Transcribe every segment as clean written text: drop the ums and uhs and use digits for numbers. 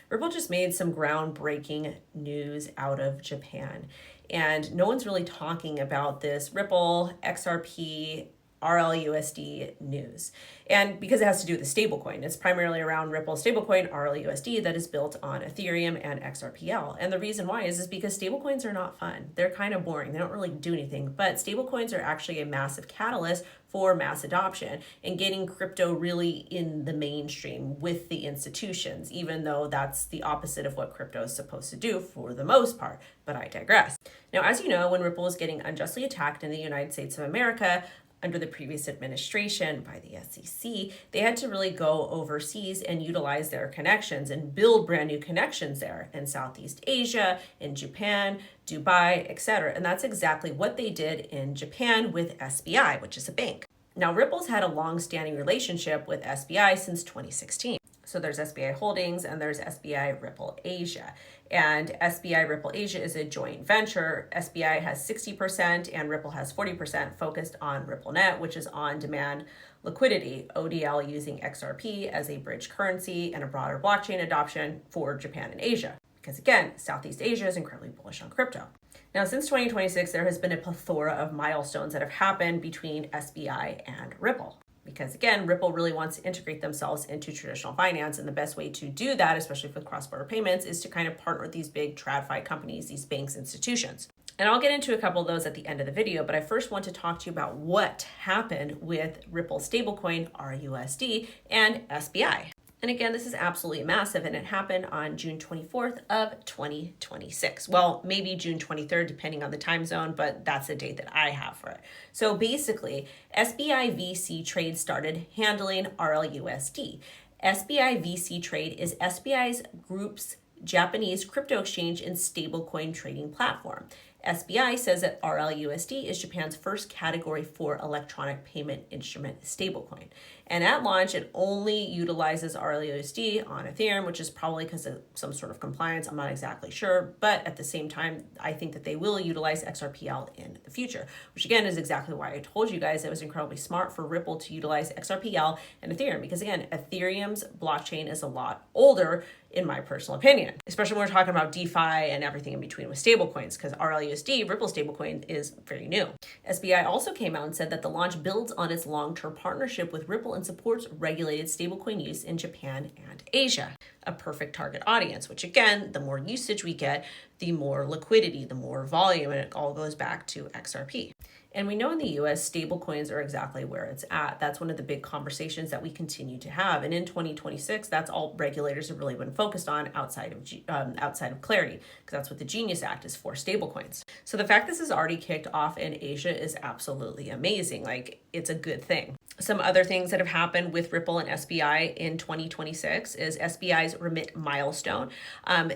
Ripple just made some groundbreaking news out of Japan. And no one's really talking about this Ripple, XRP, RLUSD news. And because it has to do with the stablecoin, it's primarily around Ripple stablecoin, RLUSD, that is built on Ethereum and XRPL. And the reason why is because stablecoins are not fun. They're kind of boring. They don't really do anything. But stablecoins are actually a massive catalyst for mass adoption and getting crypto really in the mainstream with the institutions, even though that's the opposite of what crypto is supposed to do for the most part. But I digress. Now, as you know, when Ripple was getting unjustly attacked in the United States of America, under the previous administration by the SEC, they had to really go overseas and utilize their connections and build brand new connections there in Southeast Asia, in Japan, Dubai, etc. And that's exactly what they did in Japan with SBI, which is a bank. Now, Ripple's had a long-standing relationship with SBI since 2016. So there's SBI Holdings and there's SBI Ripple Asia. And SBI Ripple Asia is a joint venture. SBI has 60% and Ripple has 40% focused on RippleNet, which is on-demand liquidity, ODL using XRP as a bridge currency and a broader blockchain adoption for Japan and Asia. Because again, Southeast Asia is incredibly bullish on crypto. Now, since 2026, there has been a plethora of milestones that have happened between SBI and Ripple. Because again, Ripple really wants to integrate themselves into traditional finance. And the best way to do that, especially with cross-border payments, is to kind of partner with these big TradFi companies, these banks, institutions. And I'll get into a couple of those at the end of the video, but I first want to talk to you about what happened with Ripple stablecoin, RUSD, and SBI. And again, this is absolutely massive, and it happened on June 24th of 2026. Well, maybe June 23rd, depending on the time zone, but that's the date that I have for it. So basically, SBI VC Trade started handling RLUSD. SBI VC Trade is SBI's group's Japanese crypto exchange and stablecoin trading platform. SBI says that RLUSD is Japan's first Category 4 electronic payment instrument stablecoin. And at launch, it only utilizes RLUSD on Ethereum, which is probably because of some sort of compliance. I'm not exactly sure. But at the same time, I think that they will utilize XRPL in the future, which again is exactly why I told you guys it was incredibly smart for Ripple to utilize XRPL and Ethereum. Because again, Ethereum's blockchain is a lot older, in my personal opinion, especially when we're talking about DeFi and everything in between with stablecoins, because RLUSD, Ripple stablecoin, is very new. SBI also came out and said that the launch builds on its long-term partnership with Ripple and supports regulated stablecoin use in Japan and Asia. A perfect target audience, which again, the more usage we get, the more liquidity, the more volume, and it all goes back to XRP. And we know in the US, stablecoins are exactly where it's at. That's one of the big conversations that we continue to have. And in 2026, that's all regulators have really been focused on outside of clarity, because that's what the Genius Act is for, stablecoins. So the fact this is already kicked off in Asia is absolutely amazing. Like, it's a good thing. Some other things that have happened with Ripple and SBI in 2026 is SBI's remit milestone.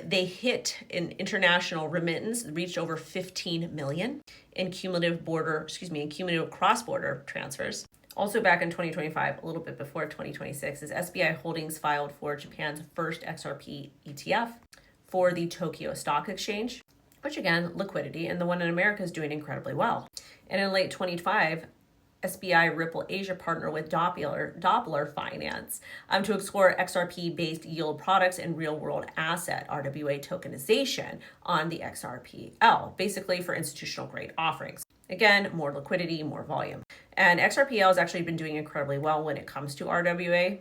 They hit an international remittance, reached over 15 million in cumulative cross-border transfers. Also back in 2025, a little bit before 2026, is SBI Holdings filed for Japan's first XRP ETF for the Tokyo Stock Exchange, which again, liquidity, and the one in America is doing incredibly well. And in late 2025, SBI Ripple Asia partner with Doppler Finance to explore XRP-based yield products and real-world asset RWA tokenization on the XRPL, basically for institutional-grade offerings. Again, more liquidity, more volume. And XRPL has actually been doing incredibly well when it comes to RWA,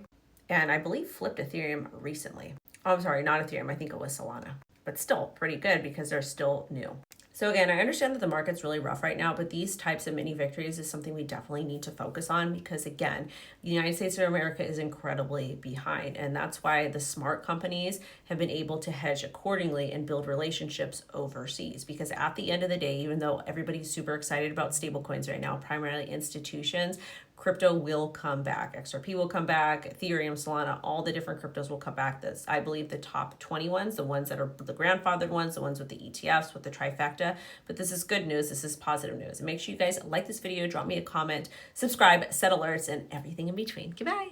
and I believe flipped Ethereum recently. Oh, I'm sorry, not Ethereum. I think it was Solana. But still pretty good because they're still new. So again, I understand that the market's really rough right now, but these types of mini victories is something we definitely need to focus on because again, the United States of America is incredibly behind. And that's why the smart companies have been able to hedge accordingly and build relationships overseas. Because at the end of the day, even though everybody's super excited about stablecoins right now, primarily institutions, crypto will come back. XRP will come back, Ethereum, Solana, all the different cryptos will come back. This, I believe the top 20 ones, the ones that are the grandfathered ones, the ones with the ETFs, with the trifecta. But this is good news. This is positive news. And make sure you guys like this video, drop me a comment, subscribe, set alerts, and everything in between. Goodbye.